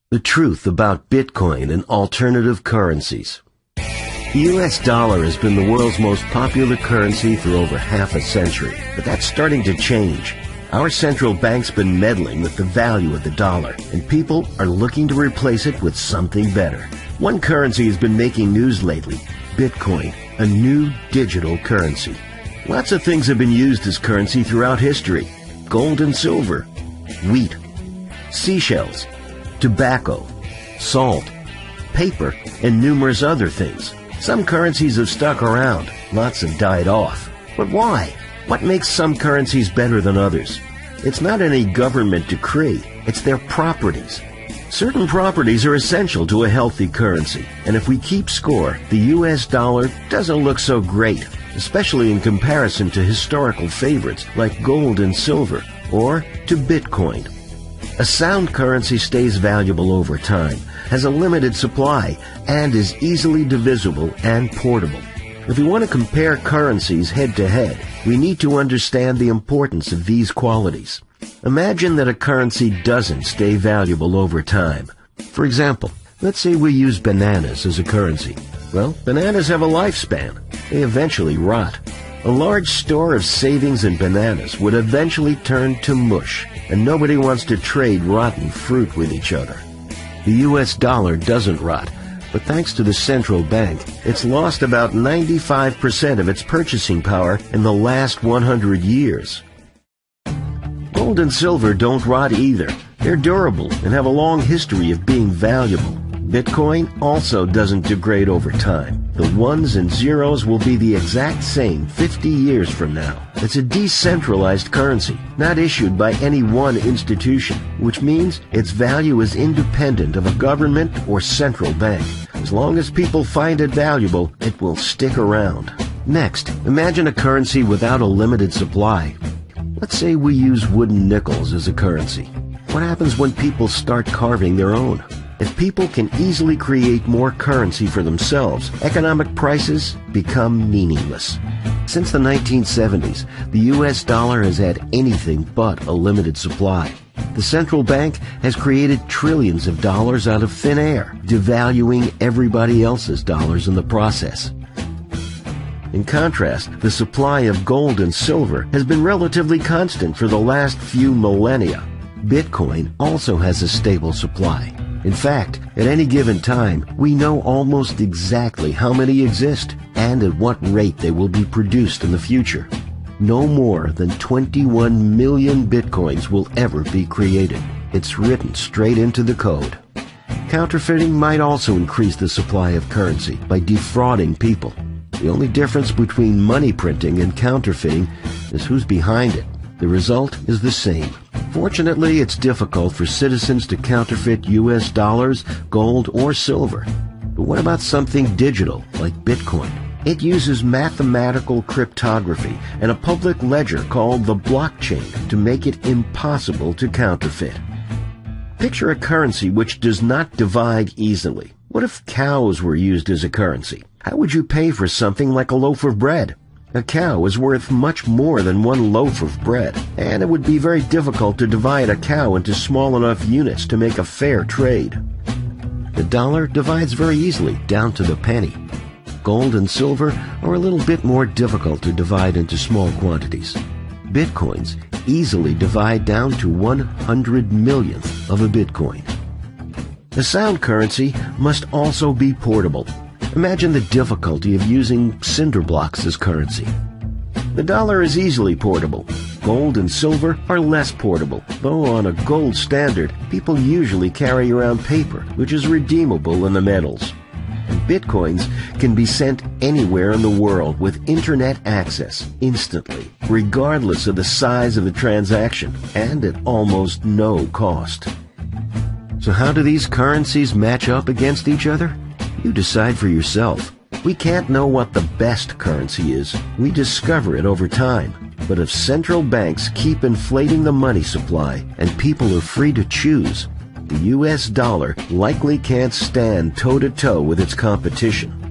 The truth about Bitcoin and alternative currencies. The US dollar has been the world's most popular currency for over half a century, but that's starting to change. Our central bank's been meddling with the value of the dollar, and people are looking to replace it with something better. One currency has been making news lately, Bitcoin, a new digital currency. Lots of things have been used as currency throughout history. Gold and silver, wheat, seashells, tobacco, salt, paper, and numerous other things. Some currencies have stuck around, lots have died off. But why? What makes some currencies better than others? It's not any government decree, it's their properties. Certain properties are essential to a healthy currency, and if we keep score, the US dollar doesn't look so great, especially in comparison to historical favorites like gold and silver, or to Bitcoin. A sound currency stays valuable over time, has a limited supply, and is easily divisible and portable. If we want to compare currencies head-to-head, we need to understand the importance of these qualities. Imagine that a currency doesn't stay valuable over time. For example, let's say we use bananas as a currency. Well, bananas have a lifespan. They eventually rot. A large store of savings in bananas would eventually turn to mush, and nobody wants to trade rotten fruit with each other. The US dollar doesn't rot, but thanks to the central bank, it's lost about 95% of its purchasing power in the last 100 years. Gold and silver don't rot either. They're durable and have a long history of being valuable. Bitcoin also doesn't degrade over time. The ones and zeros will be the exact same 50 years from now. It's a decentralized currency, not issued by any one institution, which means its value is independent of a government or central bank. As long as people find it valuable, it will stick around. Next, imagine a currency without a limited supply. Let's say we use wooden nickels as a currency. What happens when people start carving their own? If people can easily create more currency for themselves, economic prices become meaningless. Since the 1970s, the US dollar has had anything but a limited supply. The central bank has created trillions of dollars out of thin air, devaluing everybody else's dollars in the process. In contrast, the supply of gold and silver has been relatively constant for the last few millennia. Bitcoin also has a stable supply. In fact, at any given time, we know almost exactly how many exist and at what rate they will be produced in the future. No more than 21 million bitcoins will ever be created. It's written straight into the code. Counterfeiting might also increase the supply of currency by defrauding people. The only difference between money printing and counterfeiting is who's behind it. The result is the same. Fortunately, it's difficult for citizens to counterfeit US dollars, gold, or silver. But what about something digital, like Bitcoin? It uses mathematical cryptography and a public ledger called the blockchain to make it impossible to counterfeit. Picture a currency which does not divide easily. What if cows were used as a currency? How would you pay for something like a loaf of bread? A cow is worth much more than one loaf of bread, and it would be very difficult to divide a cow into small enough units to make a fair trade. The dollar divides very easily, down to the penny. Gold and silver are a little bit more difficult to divide into small quantities. Bitcoins easily divide down to 100 millionth of a Bitcoin. A sound currency must also be portable. Imagine the difficulty of using cinder blocks as currency. The dollar is easily portable. Gold and silver are less portable, though on a gold standard, people usually carry around paper, which is redeemable in the metals. And bitcoins can be sent anywhere in the world with internet access instantly, regardless of the size of the transaction, and at almost no cost. So how do these currencies match up against each other? You decide for yourself. We can't know what the best currency is. We discover it over time. But if central banks keep inflating the money supply and people are free to choose, the US dollar likely can't stand toe-to-toe with its competition.